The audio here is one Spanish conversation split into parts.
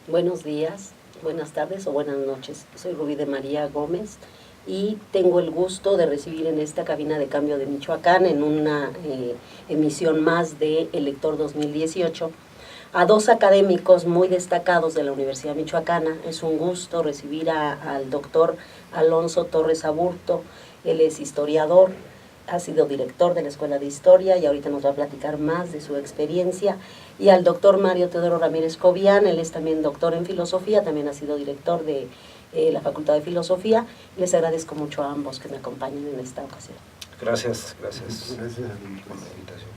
Buenos días, buenas tardes o buenas noches. Soy Rubí de María Gómez y tengo el gusto de recibir en esta cabina de cambio de Michoacán, en una emisión más de El Lector 2018, a dos académicos muy destacados de la Universidad Michoacana. Es un gusto recibir al doctor Alonso Torres Aburto. Él es historiador, ha sido director de la Escuela de Historia y ahorita nos va a platicar más de su experiencia. Y al doctor Mario Teodoro Ramírez Cobian, él es también doctor en filosofía, también ha sido director de la Facultad de Filosofía. Les agradezco mucho a ambos que me acompañen en esta ocasión. Gracias por la invitación.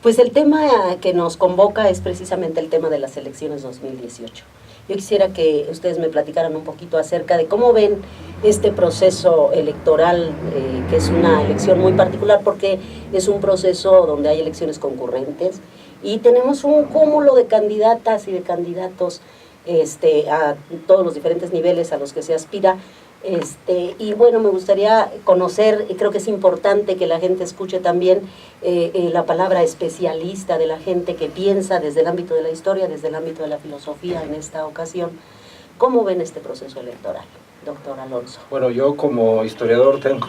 Pues el tema que nos convoca es precisamente el tema de las elecciones 2018. Yo quisiera que ustedes me platicaran un poquito acerca de cómo ven este proceso electoral, que es una elección muy particular porque es un proceso donde hay elecciones concurrentes y tenemos un cúmulo de candidatas y de candidatos a todos los diferentes niveles a los que se aspira. Y bueno, me gustaría conocer, y creo que es importante que la gente escuche también la palabra especialista de la gente que piensa desde el ámbito de la historia, desde el ámbito de la filosofía en esta ocasión. ¿Cómo ven este proceso electoral, doctor Alonso? Bueno, yo como historiador tengo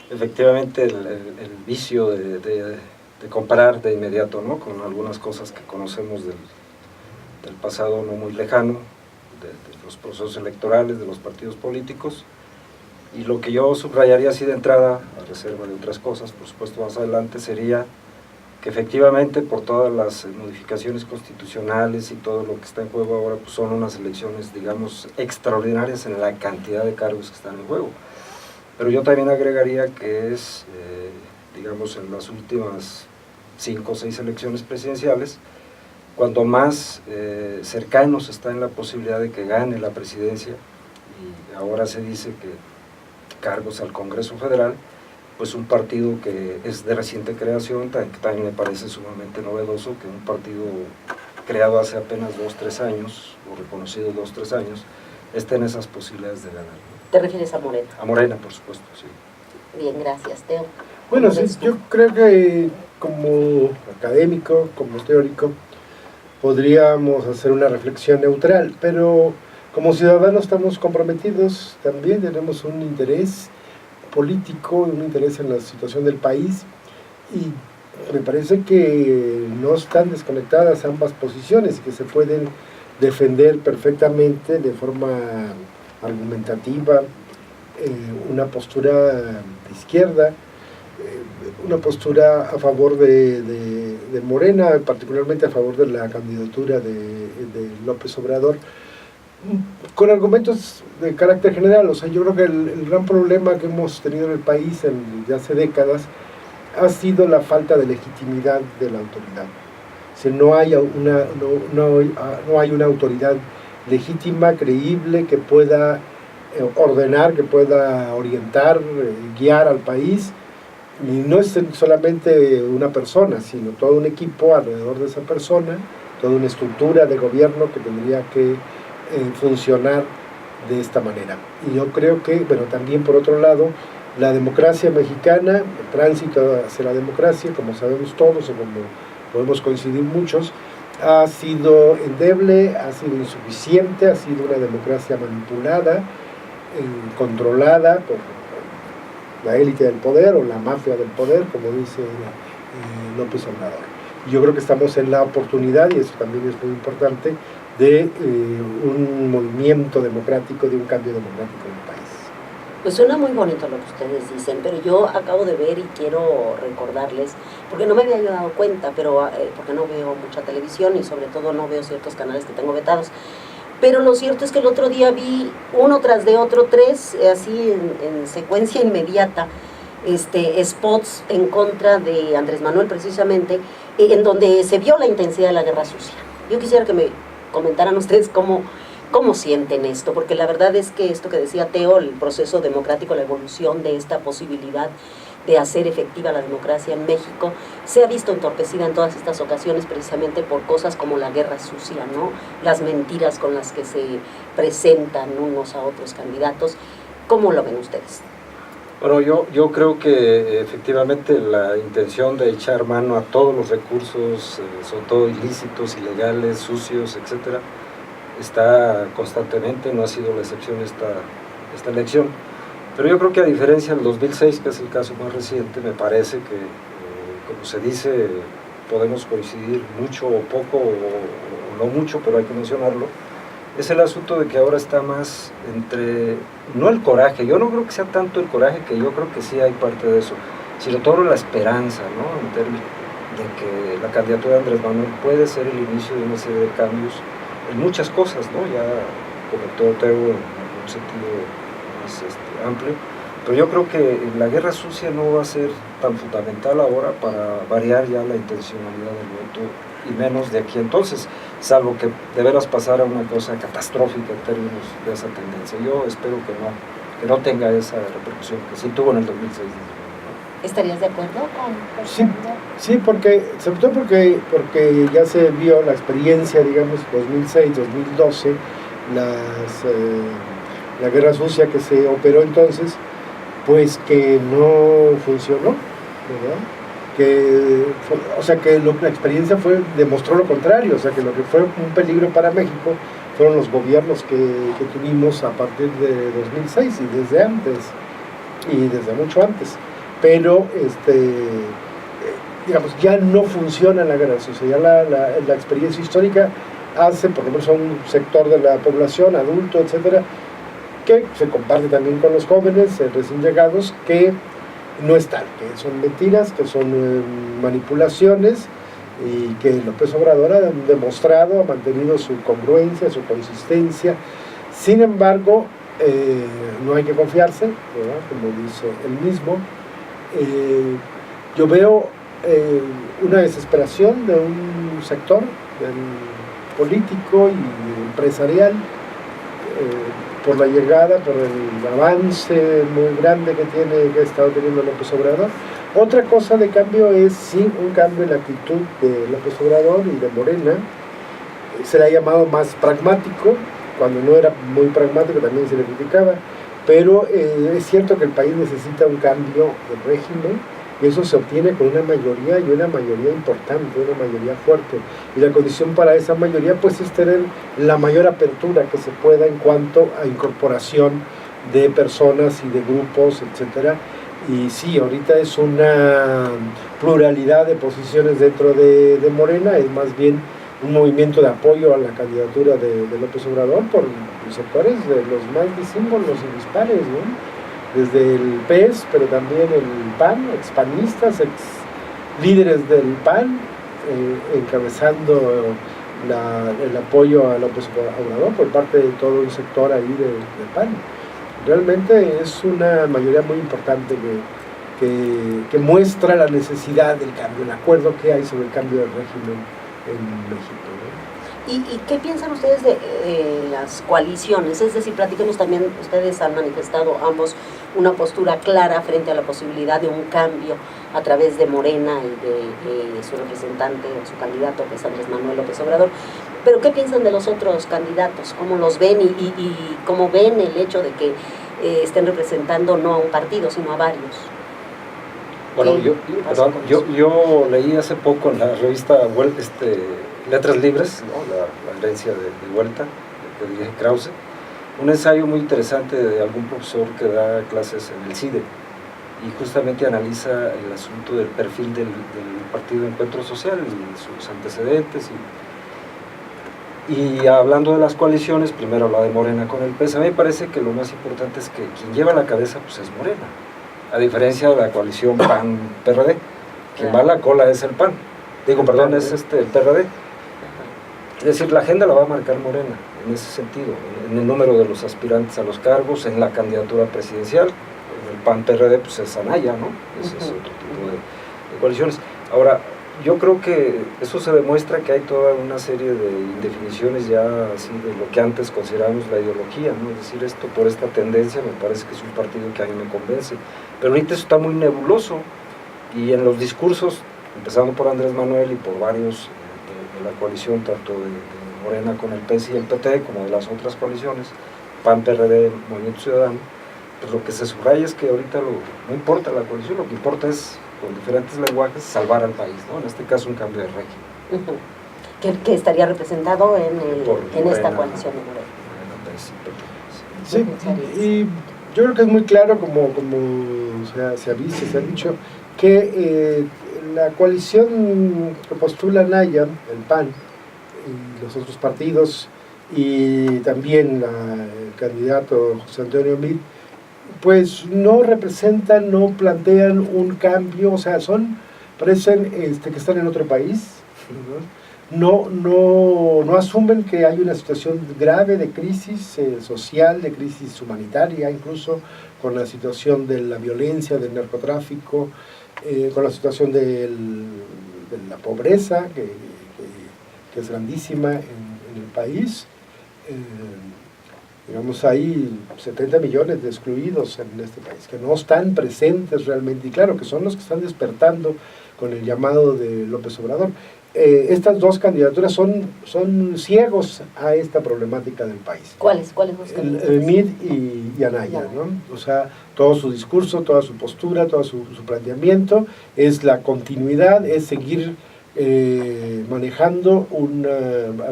efectivamente el vicio de comparar de inmediato, ¿no?, con algunas cosas que conocemos del pasado no muy lejano, de los procesos electorales, de los partidos políticos, y lo que yo subrayaría así de entrada, a reserva de otras cosas, por supuesto más adelante, sería que efectivamente por todas las modificaciones constitucionales y todo lo que está en juego ahora, pues son unas elecciones, digamos, extraordinarias en la cantidad de cargos que están en juego. Pero yo también agregaría que es, digamos, en las últimas 5 o 6 elecciones presidenciales, cuando más cercanos está en la posibilidad de que gane la presidencia, y ahora se dice que cargos al Congreso Federal, pues un partido que es de reciente creación, que también me parece sumamente novedoso, que un partido creado hace apenas 2-3 años, o reconocido 2-3 años, esté en esas posibilidades de ganar. ¿Te refieres a Morena? A Morena, por supuesto, sí. Bien, gracias, Teo. Bueno, sí, yo creo que como académico, como teórico, podríamos hacer una reflexión neutral, pero como ciudadanos estamos comprometidos, también tenemos un interés político, un interés en la situación del país, y me parece que no están desconectadas ambas posiciones, que se pueden defender perfectamente de forma argumentativa, una postura de izquierda, una postura a favor de Morena, particularmente a favor de la candidatura de López Obrador, con argumentos de carácter general. O sea, yo creo que el gran problema que hemos tenido en el país ya hace décadas ha sido la falta de legitimidad de la autoridad. O sea, no hay una autoridad legítima, creíble, que pueda ordenar, que pueda orientar, guiar al país. Y no es solamente una persona, sino todo un equipo alrededor de esa persona, toda una estructura de gobierno que tendría que funcionar de esta manera. Y yo creo que, bueno, también por otro lado, la democracia mexicana, el tránsito hacia la democracia, como sabemos todos o como podemos coincidir muchos, ha sido endeble, ha sido insuficiente, ha sido una democracia manipulada, controlada por la élite del poder o la mafia del poder, como dice López Obrador. Yo creo que estamos en la oportunidad, y eso también es muy importante, de un movimiento democrático, de un cambio democrático en el país. Pues suena muy bonito lo que ustedes dicen, pero yo acabo de ver y quiero recordarles, porque no me había dado cuenta, pero porque no veo mucha televisión y sobre todo no veo ciertos canales que tengo vetados. Pero lo cierto es que el otro día vi uno tras de otro, 3, así en secuencia inmediata, spots en contra de Andrés Manuel precisamente, en donde se vio la intensidad de la guerra sucia. Yo quisiera que me comentaran ustedes cómo sienten esto, porque la verdad es que esto que decía Teo, el proceso democrático, la evolución de esta posibilidad de hacer efectiva la democracia en México, se ha visto entorpecida en todas estas ocasiones precisamente por cosas como la guerra sucia, ¿no? Las mentiras con las que se presentan unos a otros candidatos. ¿Cómo lo ven ustedes? Bueno, yo creo que efectivamente la intención de echar mano a todos los recursos, sobre todo ilícitos, ilegales, sucios, etcétera, está constantemente, no ha sido la excepción esta elección. Pero yo creo que a diferencia del 2006, que es el caso más reciente, me parece que, como se dice, podemos coincidir mucho o poco, o no mucho, pero hay que mencionarlo, es el asunto de que ahora está más entre, no el coraje, yo no creo que sea tanto el coraje, que yo creo que sí hay parte de eso, sino todo la esperanza, ¿no? En términos de que la candidatura de Andrés Manuel puede ser el inicio de una serie de cambios en muchas cosas, ¿no? Ya comentó Teo en un sentido más amplio, pero yo creo que la guerra sucia no va a ser tan fundamental ahora para variar ya la intencionalidad del voto, y menos de aquí entonces, salvo que de veras pasara una cosa catastrófica en términos de esa tendencia. Yo espero que no tenga esa repercusión que sí tuvo en el 2006. ¿Estarías de acuerdo con Sí, sí, sobre todo porque ya se vio la experiencia, digamos, 2006, 2012, la guerra sucia que se operó entonces, pues que no funcionó, ¿verdad? La experiencia demostró lo contrario, o sea, que lo que fue un peligro para México fueron los gobiernos que tuvimos a partir de 2006 y desde antes, y desde mucho antes. Pero, digamos, ya no funciona la guerra sucia, ya la experiencia histórica hace, por lo menos a un sector de la población, adulto, etcétera, que se comparte también con los jóvenes recién llegados, que no están, que son mentiras, que son manipulaciones, y que López Obrador ha demostrado, ha mantenido su congruencia, su consistencia. Sin embargo, no hay que confiarse, ¿verdad? Como dice él mismo. Yo veo una desesperación de un sector político y empresarial por la llegada, por el avance muy grande que ha estado teniendo López Obrador. Otra cosa de cambio es sí un cambio en la actitud de López Obrador y de Morena. Se le ha llamado más pragmático, cuando no era muy pragmático también se le criticaba, pero es cierto que el país necesita un cambio de régimen, y eso se obtiene con una mayoría, y una mayoría importante, una mayoría fuerte, y la condición para esa mayoría pues es tener la mayor apertura que se pueda en cuanto a incorporación de personas y de grupos, etcétera. Y sí, ahorita es una pluralidad de posiciones dentro de Morena, es más bien un movimiento de apoyo a la candidatura de López Obrador por los sectores de los más disímbolos y dispares, ¿no? Desde el PES, pero también el PAN, expanistas, líderes del PAN, encabezando el apoyo a López Obrador por parte de todo un sector ahí del PAN. Realmente es una mayoría muy importante que muestra la necesidad del cambio, el acuerdo que hay sobre el cambio de régimen en México, ¿no? ¿Y qué piensan ustedes de las coaliciones? Es decir, platíquenos también, ustedes han manifestado ambos una postura clara frente a la posibilidad de un cambio a través de Morena y de su representante o su candidato, que es Andrés Manuel López Obrador. Pero ¿qué piensan de los otros candidatos? ¿Cómo los ven y cómo ven el hecho de que estén representando no a un partido, sino a varios? Bueno, yo leí hace poco en la revista Letras Libres, ¿no? la herencia de Huerta, que dirige Krause, un ensayo muy interesante de algún profesor que da clases en el CIDE, y justamente analiza el asunto del perfil del Partido Encuentro Social y sus antecedentes, y hablando de las coaliciones, primero habla de Morena con el PES. A mí me parece que lo más importante es que quien lleva la cabeza pues es Morena, a diferencia de la coalición PAN-PRD. Quien va a la cola es el PAN, es el PRD. Es decir, la agenda la va a marcar Morena, en ese sentido, en el número de los aspirantes a los cargos, en la candidatura presidencial. En el PAN-PRD pues es Anaya, ¿no? Ese es otro tipo de coaliciones. Ahora, yo creo que eso se demuestra que hay toda una serie de indefiniciones ya así de lo que antes considerábamos la ideología, ¿no? Es decir, esto por esta tendencia me parece que es un partido que a mí me convence, pero ahorita eso está muy nebuloso, y en los discursos, empezando por Andrés Manuel y por varios de la coalición, tanto de Morena con el PES y el PT, como de las otras coaliciones, PAN, PRD, Movimiento Ciudadano, pues lo que se subraya es que ahorita no importa la coalición, lo que importa es, con diferentes lenguajes, salvar al país, ¿no? En este caso un cambio de régimen. que estaría representado en esta Morena, coalición de Morena. Sí, y yo creo que es muy claro, como se ha visto, se ha dicho, que la coalición que postula Naya, el PAN, y los otros partidos, y también el candidato José Antonio Meade, pues no representan, no plantean un cambio, o sea, parecen que están en otro país, no asumen que hay una situación grave de crisis social, de crisis humanitaria, incluso con la situación de la violencia, del narcotráfico, con la situación de la pobreza, que es grandísima en el país. Digamos, hay 70 millones de excluidos en este país, que no están presentes realmente, y claro, que son los que están despertando con el llamado de López Obrador. Estas dos candidaturas son ciegos a esta problemática del país. ¿Cuáles dos candidaturas? Meade y Anaya, ¿no? O sea, todo su discurso, toda su postura, todo su planteamiento es la continuidad, es seguir manejando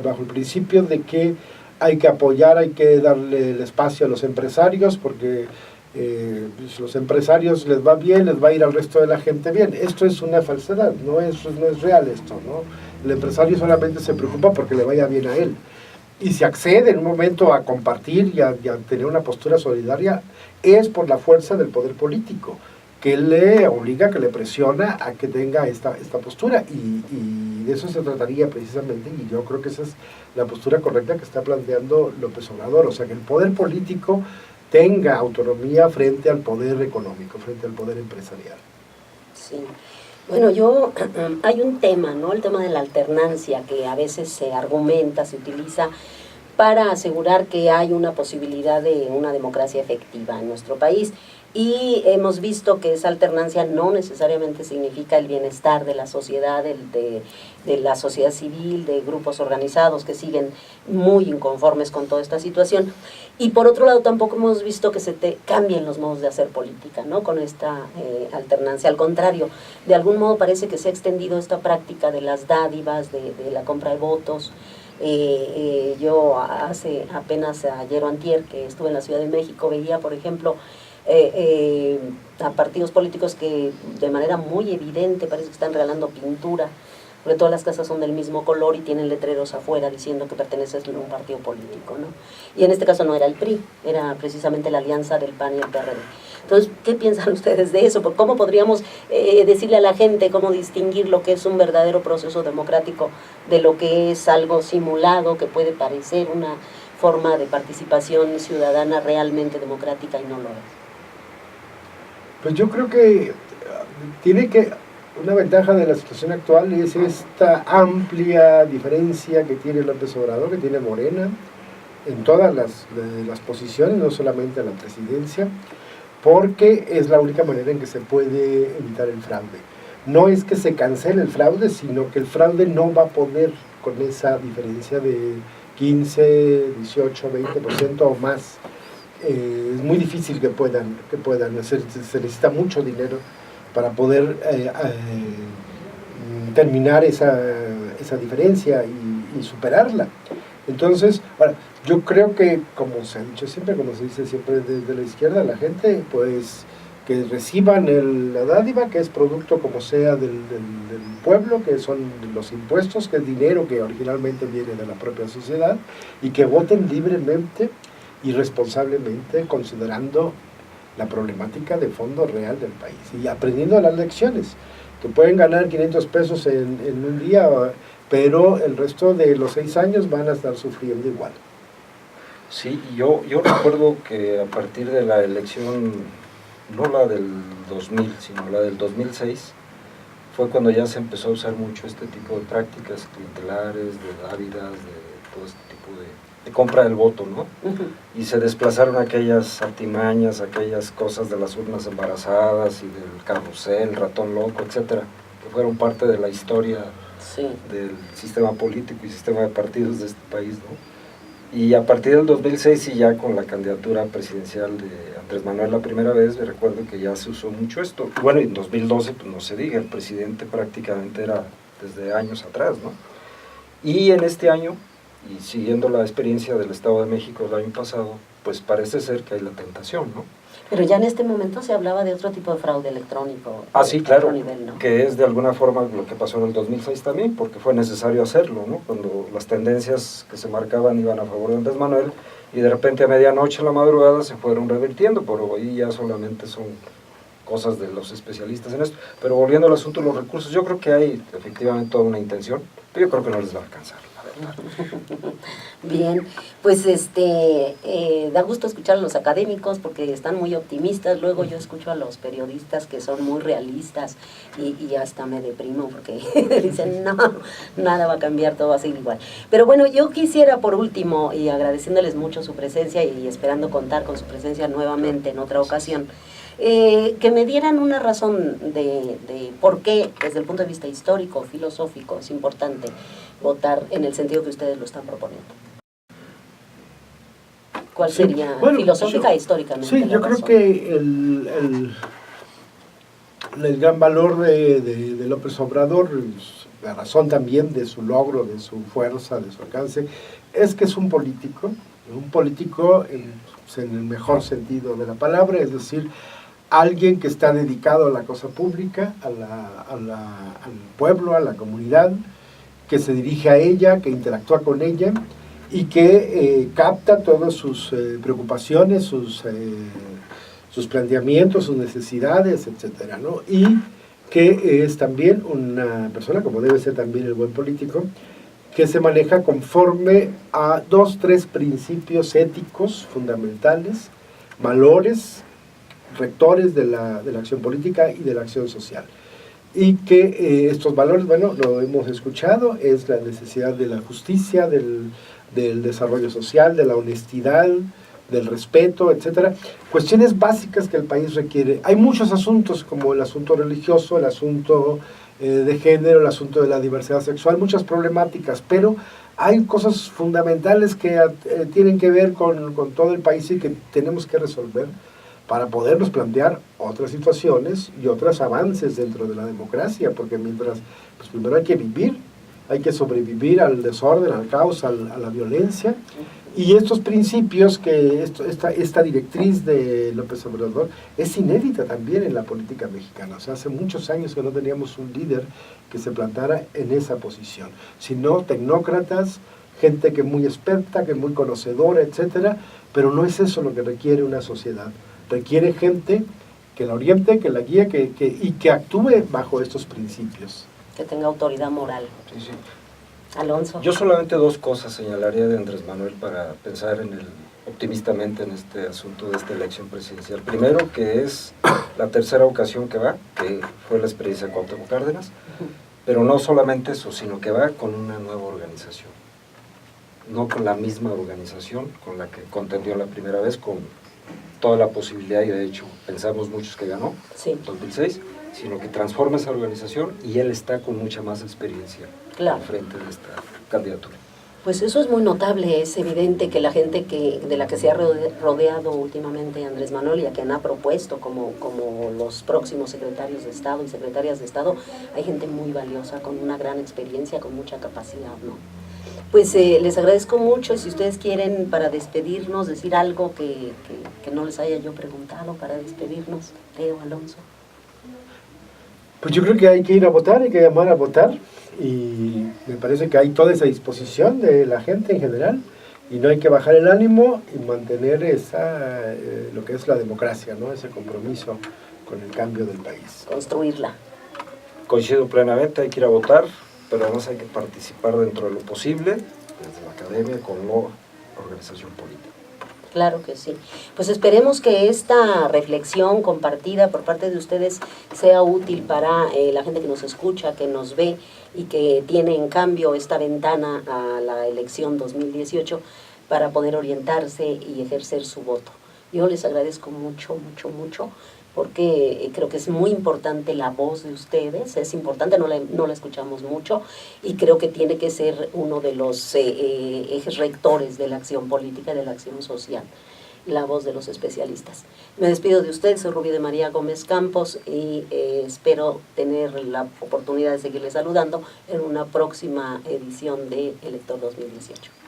bajo el principio de que hay que apoyar, hay que darle el espacio a los empresarios, porque si los empresarios les va bien, les va a ir al resto de la gente bien. Esto es una falsedad, no es real esto, ¿no? El empresario solamente se preocupa porque le vaya bien a él. Y si accede en un momento a compartir y a tener una postura solidaria, es por la fuerza del poder político, que le obliga, que le presiona a que tenga esta postura, y de eso se trataría precisamente, y yo creo que esa es la postura correcta que está planteando López Obrador, o sea, que el poder político tenga autonomía frente al poder económico, frente al poder empresarial. Sí. Bueno, hay un tema, ¿no? El tema de la alternancia, que a veces se argumenta, se utiliza para asegurar que hay una posibilidad de una democracia efectiva en nuestro país. Y hemos visto que esa alternancia no necesariamente significa el bienestar de la sociedad, de la sociedad civil, de grupos organizados que siguen muy inconformes con toda esta situación. Y por otro lado, tampoco hemos visto que cambien los modos de hacer política, ¿no? Con esta alternancia. Al contrario, de algún modo parece que se ha extendido esta práctica de las dádivas, de la compra de votos. Yo apenas ayer o antier, que estuve en la Ciudad de México, veía, por ejemplo, a partidos políticos que de manera muy evidente parece que están regalando pintura, porque todas las casas son del mismo color y tienen letreros afuera diciendo que perteneces a un partido político, ¿no? Y en este caso no era el PRI, era precisamente la alianza del PAN y el PRD. Entonces, ¿qué piensan ustedes de eso? ¿Cómo podríamos decirle a la gente cómo distinguir lo que es un verdadero proceso democrático de lo que es algo simulado, que puede parecer una forma de participación ciudadana realmente democrática y no lo es? Pues yo creo que una ventaja de la situación actual es esta amplia diferencia que tiene López Obrador, que tiene Morena, en todas las posiciones, no solamente en la presidencia, porque es la única manera en que se puede evitar el fraude. No es que se cancele el fraude, sino que el fraude no va a poder con esa diferencia de 15, 18, 20% o más. Es muy difícil que puedan hacer, se necesita mucho dinero para poder terminar esa diferencia y superarla. Entonces, ahora, yo creo que, como se ha dicho siempre, como se dice siempre desde la izquierda, la gente, pues, que reciban la dádiva, que es producto como sea del pueblo, que son los impuestos, que es dinero que originalmente viene de la propia sociedad, y que voten libremente y responsablemente, considerando la problemática de fondo real del país y aprendiendo las lecciones, que pueden ganar 500 pesos en un día, pero el resto de los 6 años van a estar sufriendo igual. Sí, yo recuerdo que a partir de la elección, no la del 2000, sino la del 2006, fue cuando ya se empezó a usar mucho este tipo de prácticas clientelares, de dávidas, de todo este tipo de compra del voto, ¿no? Y se desplazaron aquellas artimañas, aquellas cosas de las urnas embarazadas y del carrusel, ratón loco, etcétera, que fueron parte de la historia del sistema político y sistema de partidos de este país, ¿no? Y a partir del 2006 y ya con la candidatura presidencial de Andrés Manuel la primera vez, me recuerdo que ya se usó mucho esto. Bueno, en 2012, pues no se diga, el presidente prácticamente era desde años atrás, ¿no? Y en este año, y siguiendo la experiencia del Estado de México del año pasado, pues parece ser que hay la tentación, ¿no? Pero ya en este momento se hablaba de otro tipo de fraude electrónico. Ah, sí, claro, otro nivel, ¿no? que es de alguna forma lo que pasó en el 2006 también, porque fue necesario hacerlo, ¿no? Cuando las tendencias que se marcaban iban a favor de Andrés Manuel, y de repente a medianoche en la madrugada se fueron revirtiendo, pero ahí ya solamente son cosas de los especialistas en esto. Pero volviendo al asunto de los recursos, yo creo que hay efectivamente toda una intención, pero yo creo que no les va a alcanzar, la verdad. Bien, pues da gusto escuchar a los académicos porque están muy optimistas. Luego yo escucho a los periodistas que son muy realistas y hasta me deprimo porque dicen no, nada va a cambiar, todo va a seguir igual. Pero bueno, yo quisiera por último, y agradeciéndoles mucho su presencia y esperando contar con su presencia nuevamente en otra ocasión, que me dieran una razón de por qué, desde el punto de vista histórico, filosófico, es importante votar en el sentido que ustedes lo están proponiendo. ¿Cuál sería, bueno, filosófica e históricamente? Sí, yo creo que el gran valor de López Obrador, la razón también de su logro, de su fuerza, de su alcance, es que es un político en el mejor sentido de la palabra, es decir, alguien que está dedicado a la cosa pública, al pueblo, a la comunidad, que se dirige a ella, que interactúa con ella y que capta todas sus preocupaciones, sus planteamientos, sus necesidades, etcétera, ¿no? Y que es también una persona, como debe ser también el buen político, que se maneja conforme a 2, 3 principios éticos fundamentales, valores rectores de la acción política y de la acción social. Y que estos valores, bueno, lo hemos escuchado, es la necesidad de la justicia, del desarrollo social, de la honestidad, del respeto, etcétera. Cuestiones básicas que el país requiere. Hay muchos asuntos, como el asunto religioso, el asunto de género, el asunto de la diversidad sexual, muchas problemáticas, pero hay cosas fundamentales que tienen que ver con todo el país y que tenemos que resolver para podernos plantear otras situaciones y otros avances dentro de la democracia, porque mientras, pues primero hay que vivir, hay que sobrevivir al desorden, al caos, a la violencia, y estos principios, que esta directriz de López Obrador es inédita también en la política mexicana. O sea, hace muchos años que no teníamos un líder que se plantara en esa posición, sino tecnócratas, gente que es muy experta, que es muy conocedora, etcétera, pero no es eso lo que requiere una sociedad. Requiere gente que la oriente, que la guíe y que actúe bajo estos principios. Que tenga autoridad moral. Sí, sí. Alonso. Yo solamente 2 cosas señalaría de Andrés Manuel para pensar optimistamente en este asunto de esta elección presidencial. Primero, que es la tercera ocasión que va, que fue la experiencia de Cuauhtémoc Cárdenas, pero no solamente eso, sino que va con una nueva organización. No con la misma organización con la que contendió la primera vez, con toda la posibilidad, y de hecho pensamos muchos que ganó en 2006, sino que transforma esa organización y él está con mucha más experiencia al frente de esta candidatura. Pues eso es muy notable, es evidente que la gente de la que se ha rodeado últimamente Andrés Manuel y a quien ha propuesto como los próximos secretarios de Estado y secretarias de Estado, hay gente muy valiosa, con una gran experiencia, con mucha capacidad, ¿no? Pues les agradezco mucho, y si ustedes quieren para despedirnos decir algo que no les haya yo preguntado para despedirnos, Leo, Alonso. Pues yo creo que hay que ir a votar, hay que llamar a votar, y me parece que hay toda esa disposición de la gente en general, y no hay que bajar el ánimo y mantener lo que es la democracia, ¿no? Ese compromiso con el cambio del país. Construirla. Coincido plenamente, hay que ir a votar, pero además hay que participar dentro de lo posible, desde la academia, con la organización política. Claro que sí. Pues esperemos que esta reflexión compartida por parte de ustedes sea útil para la gente que nos escucha, que nos ve y que tiene en cambio esta ventana a la elección 2018 para poder orientarse y ejercer su voto. Yo les agradezco mucho, mucho, mucho, porque creo que es muy importante la voz de ustedes, es importante, no la escuchamos mucho, y creo que tiene que ser uno de los ejes rectores de la acción política y de la acción social. la voz de los especialistas. Me despido de usted, soy Rubí de María Gómez Campos y espero tener la oportunidad de seguirle saludando en una próxima edición de Elector 2018.